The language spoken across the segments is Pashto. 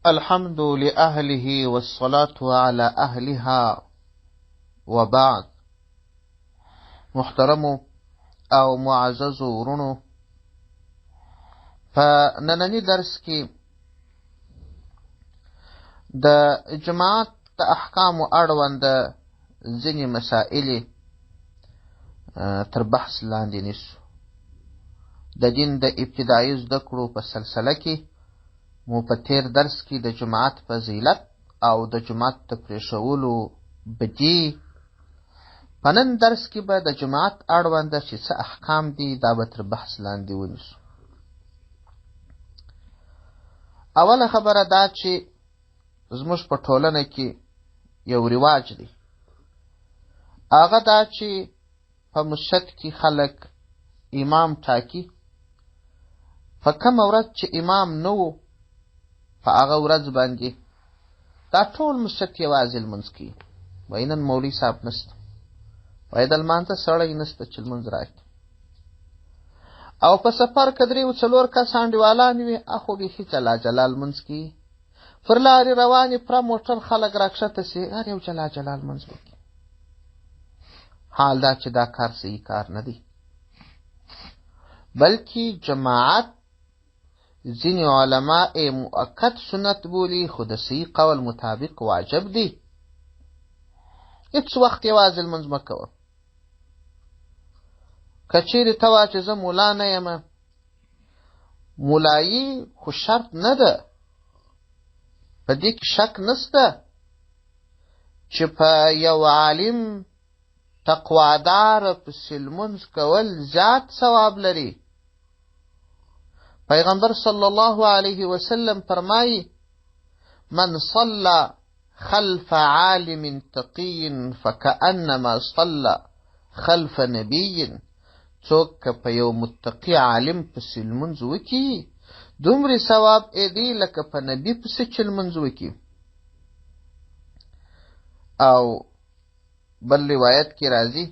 الحمد لأهله والصلاة على أهلها وبعد. محترمو او معززو ورونو، په نننی درس کې د جماعت د احکامو اړوند ځینې مسائل تر بحث لاندې نیسو. د دین د ابتدایي زده کړو په سلسله کې مو په تیر درس کې د جماعت فضیلت او د جماعت د پرېښولو بدی، په نن درس کې به د جماعت اړونده چې څه احکام دي دا به تر بحث لاندې ونیسو. اوله خبره دا چې زموږ په ټولنه کې یو رواج دی، هغه دا چې په مسجد کې خلک امام ټاکي. په کومه ورځ چې امام نه و په هغه ورځ باندې دا ټول مسجد یوازې لمونځ کوي. وایي نن مولوي صاحب نسته، وایي د لمانځه سړی نسته چې لمونځ راکړي. او په سفر که 3-4 کسه انډیوالان وي اخو بیخي جلا جلا لمونځ کوي. پر لارې روانې پوره موټر خلک راکښته سي هر یو جلا جلا لمونځ وکړي. حال دا چې دا کار صحیح کار نه دی، بلکې جماعت ځینې علما مؤکد سنت بولي، خو د صحیح قول مطابق واجب دی. هیڅ وخت یوازې لمونځ مه کوه. که چیرې ته وا چې زه ملا نه یم، ملایي خو شرط نه ده، په دې کې شک نسته چې په یو عالم تقوادار پسې لمونځ کول زیات ثواب لري. پیغمبر صلی الله علیه وسلم فرمایي: من صلى خلف عالم تقي فكأنما صلى خلف نبي. څوک که په یو متقي عالم پسې لمونځ وکړي دومره ثواب دی لکه په نبي پسې چې لمونځ وکړي. او بل روایت کې راځي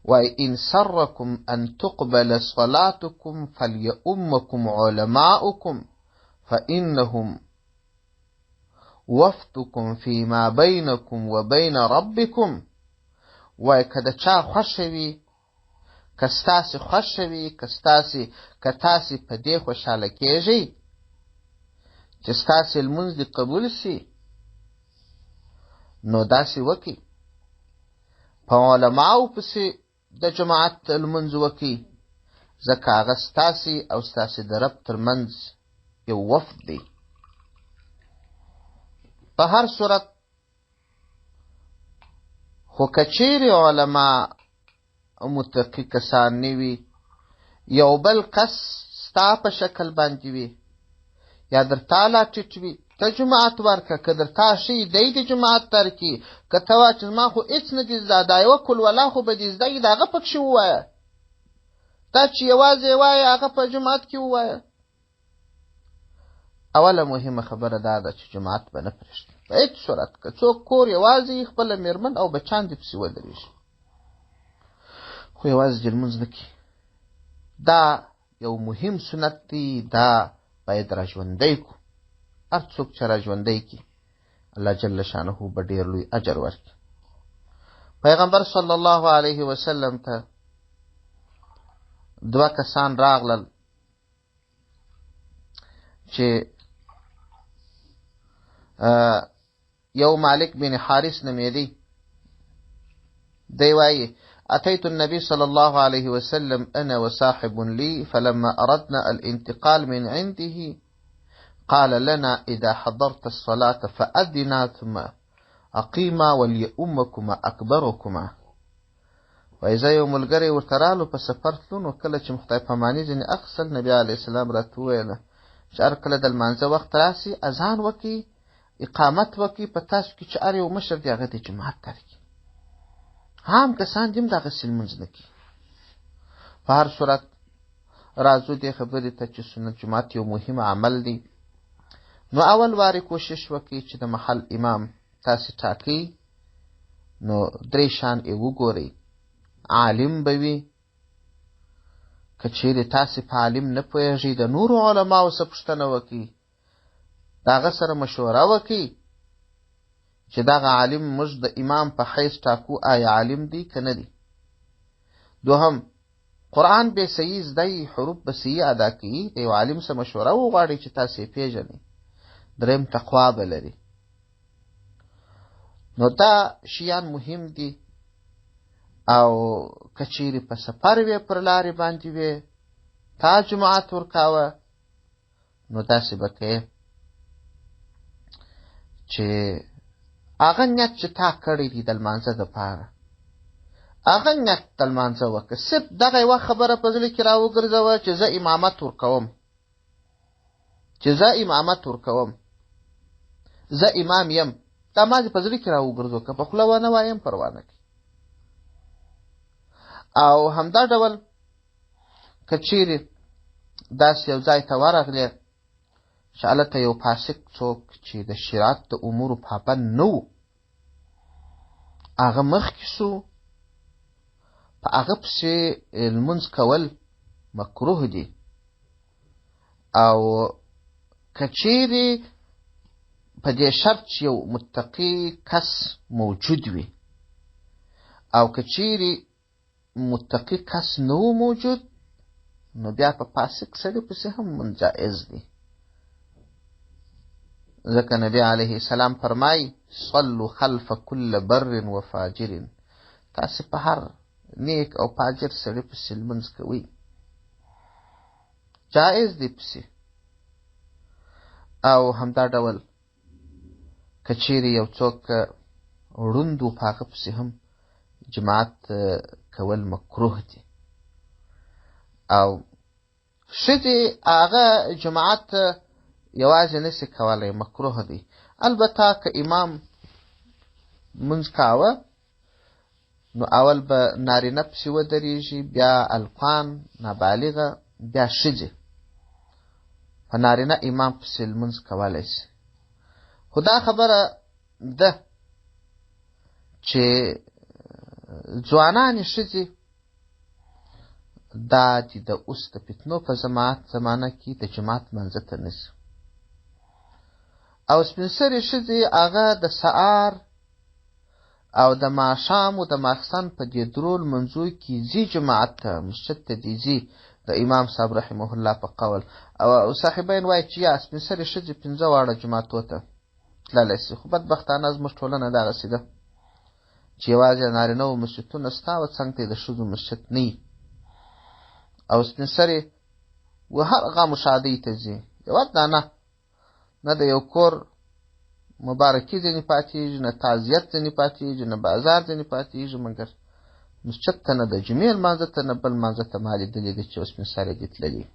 وای ان سرکم ان تقبل صلاتكم فليؤمكم علماؤكم فإنهم وفتكم فيما بينكم وبين ربكم. وای که د چا خوښه وي، که ستاسې خوښه وي، که تاسې په دې خوشحاله کېږئ چې ستاسې لمونځ دې قبول سي، نو داسې وکړئ. په علماو پسې د جماعت لمونځ وکړئ، ځکه هغه ستاسې او ستاسې د رب ترمنځ یو وفد دی. په هر صورت خو که چیرې علما متقي کسان نه وي، یو بل کس ستا په شکل باندې وي یا در تا لا ټیټ وي، ته جماعت ورکه. که در تا ښي دی د جماعت درکړي، که ته وا چې زما خو هېڅ نه دي زده، دا یوه کلوله خو به دې زده وي، د هغه پکښې ووایه. دا چې یوازې وایه هغه په جماعت کې ووایه. اوله مهمه خبره دا ده چې جماعت به نه پرېږدي په هېڅ صورت. که څوک کور یوازې خپله مېرمن او بچیان دې پسې ودرېږي، خو یوازې دې لمونځ نه کړي. دا یو مهم سنت دی، دا باید را ژوندی کړو. هر څوک چې را ژوندی کړي الله جل شانه به ډېر لوی اجر ورکړي. پیغمبر صلی الله علیه وسلم ته 2 کسان راغلل چې یو مالک بن حارث نومېدی. دی وایي: أتيت النبي صلى الله عليه وسلم أنا وصاحب لي فلما أردنا الانتقال من عنده قال لنا إذا حضرت الصلاة فأذنا ثم أقيما وليؤمكما أكبركما. وإذا يوم ملګری ورته رالو په سفر تلو، نو کله چې خدای پاماني ځینې اخیستل، نبي علیه السلام راته وویل چې هر کله د لمانځه وخت راسي اذان وکړي، اقامت وکړي، په تاسو کې چې هر یو مشر دی هغه د جماعت درکړي. عام کسان دې هم دغسې لمونځ نه کوي. په هر صورت راځو دې خبرې ته چې سنت جماعت یو مهم عمل دی. نو اول وارې کوشش وکړئ چې د محل امام تاسې ټاکئ، نو 3 شان یې وګورئ. عالم به وي، که چیرې تاسې په عالم نه پوهېږئ د نورو علماو څخه پوښتنه وکړئ د هغه سره مشوره وکړي چې دغه عالم موږ د امام په حیث ټاکو آیا عالم دی که نه دی. دوهم، قرآن به صحیح زده حروف به صحیح ادا کوي، د یو عالم سره مشوره وغواړي چې تاسې یې پېژنئ. دریم، تقوا به لري. نو دا شیان مهم دي. او که چیرې په سفر وې، پر لارې باندې وې، تا جماعت ورکاوه، نو داسې به کوې چې هغه نیت چې تا کړی دی د لمانځه دپاره، هغه نیت د لمانځه وکړه. صرف دغه یوه خبره په زړه کې راوګرځوه چې زه امامت ورکوم، زه امام یم. دا مازې په زړه کې راوګرځو، که په خوله ونه وایم پروا نه کوي. او همدا ډول که چیرې داسې یو ځای ته ورغلې چې هلته یو فاسق څوک چې د شریعت د امورو پابند نه و، هغه مخکې سو، په هغه پسې لمونځ کول مکروه دي. او که چیرې په دې شرط چې یو متقي کس موجود وي، او که چیرې متقي کس نه و موجود، نو بیا په فاسق سړي پسې هم لمونځ جایز دی. ځکه نبی علیه السلام فرمایي صلوا خلف کل بر و فاجر، تاسې په هر نیک او فاجر سړي پسې لمونځ کوئ، جایز دی پسې. او همدا ډول که چیرې یو څوک ړوند و، په هغه پسې هم جماعت کول مکروه دي. او ښځې هغه جماعت یوازې نسي کولی، مکروه دی. البته که امام منځ کاوه، نو اول به نارینه پسې ودرېږي، بیا القان نابالغه، بیا ښځې په نارینه امام پسې لمونځ کولی شي. خو دا خبره ده چې ځوانانې ښځې دا چې د اوس د فتنو په زمانه کې د جماعت منځه ته نه ځي. او سپین سرې ښځې هغه د سهار او د ماښام او د ماخستن په دې درو لمونځو کې ځي جماعت ته، مسجد ته دې ځي، د امام صاحب رحمه الله په قول. او صاحبین وایي چې یا سپین سرې ښځې 5 واړه جماعتو ته تللی شي. خو بدبختانه زموږ ټولنه دغسې ده چې یوازې نارینه‌و مسجدونه سته او څنګ ته یې د ښځو مسجد نه وي. او سپین سرې و هر غم و شادۍ ته ځي، یوه دانه نه د یو کور مبارکي ځینې پاتېږي، نه تعزیت ځینې پاتېږي، نه بازار ځینې پاتېږي، مګر مسجد ته نه، د جمعې لمانځه ته نه، بل لمانځه ته ما لیدلي دي چې یو سپین سرې دي تللي.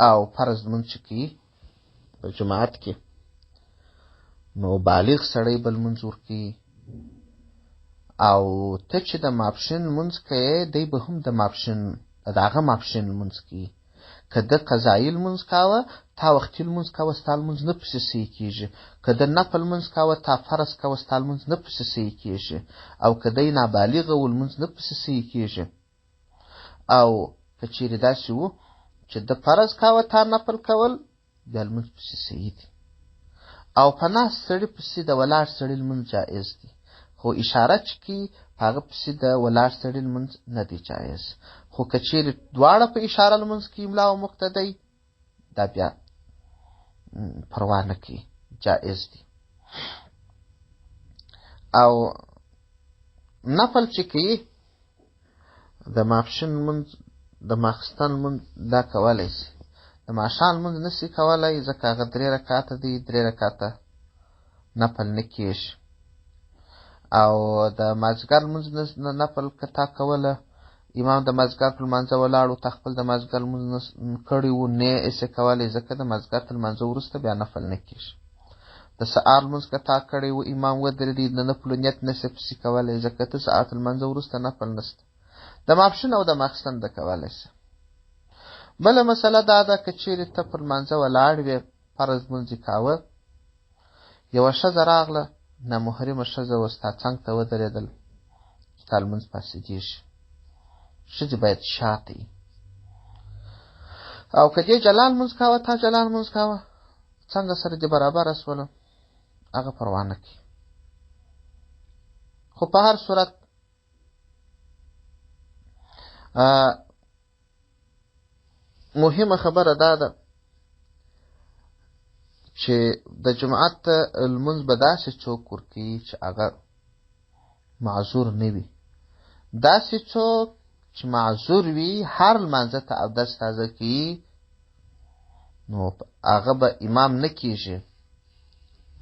او فرض لمونځ چې کوي په جماعت کې، نو بالغ سړی به لمونځ ورکوي. او ته چې د ماپښین لمونځ کوې، دی به هم د هغه ماپښین لمونځ کوي. که ده قضایي لمونځ کاوه، تا وختي لمونځ کاوه، ستا لمونځ نه پسې صحیح کېږي. که ده نفل لمونځ کاوه، تا فرض کاوه، ستا لمونځ نه پسې صحیح کېږي. او که دی نابالغه و، لمونځ نه پسې صحیح کېږي. او که چیرې داسې و چې ده فرض کاوه، تا نفل کول، بیا لمونځ پسې صحیح دی. او په ناست سړي پسې د ولاړ سړي لمونځ جایز دی. خو اشاره چې کوي په هغه پسې د ولاړ سړي لمونځ نه دی جایز. خو که چیرې دواړه په اشاره لمونځ کوي، املا او مقتدی، دا بیا پروا نه کوي، جایز دی. او نفل چې کوي، د ماپښین لمونځ، د ماخستن لمونځ، دا کولی شي. د ماښام لمونځ نسي کولی، ځکه هغه 3 رکعته دی، 3 رکعته نفل نه کېږي. او د مازدیګر لمونځ نفل که تا کوله، امام د مازدیګر په لمانځه ولاړ و، تا خپل د مازدیګر لمونځ کړی و، نه یې ایسې کولی، ځکه د مازدیګر تر لمانځه وروسته بیا نفل نه کېږي. د سهار لمونځ که تا کړی و، امام ودرېدی، د نفلو نیت نسې پسې کولی، ځکه ته ساعت لمانځه وروسته نفل نسته. د ماپښین او د ماخستن د کولی شي. بله مسله دا ده، که چیرې ته پر لمانځه ولاړ وې، فرض لمونځ یې کاوه، یوه ښځه راغله، نامحرمه ښځه وه، ستا څنګ ته ودرېدل، ستا لمونځ فاسدېږي. ښځې باید شاته وي. او که دې جلا لمونځ کاوه، تا جلا لمونځ کاوه، څنګه سره چې برابره سوله هغه پروا نه کوي. خو په هر صورت مهمه خبره دا ده چې د جماعت لمونځ به داسې څوک ورکوي چې هغه معذور نه وي. داسې څوک چې معذور وي هر لمانځه ته اودس تازه کوي نو هغه به امام نه کیږي.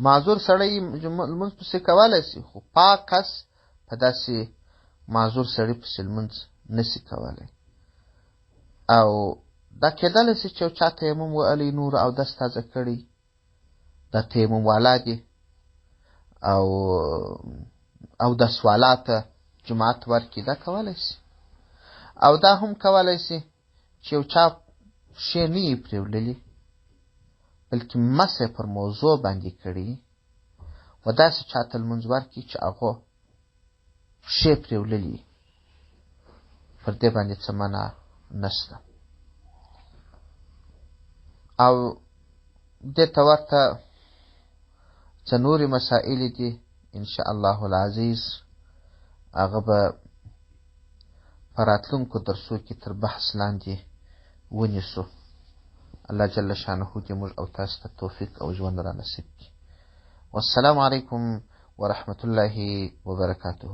معذور سړی لمونځ پسې کولی سي خو پاک کس په داسې معذور سړي پسې لمونځ نسي کولی. او دا کېدلی سي چې یو چا تیمم وهلی نور اودس تازه کړي دا تیمم والا دي او اودس والا ته جماعت ورکړي دا کولی سي. او دا هم کولی سي چې یو چا پښې نه یې پرېوللي بلکې مس یې پر موضوع باندې کړي و داسې چا ته لمونځ ورکړي چې هغو پښې پرېوللي پر دې باندې څه منع نشته. او دې ته ورته څه نورې مسایلې دي انشاء الله العزیز هغه به په راتلونکو درسو کې تر بحث لاندې ونیسو. الله جل شانه دې موږ او تاسو ته توفیق او ژوند را نصیب کړي. والسلام علیکم ورحمة الله وبرکاته.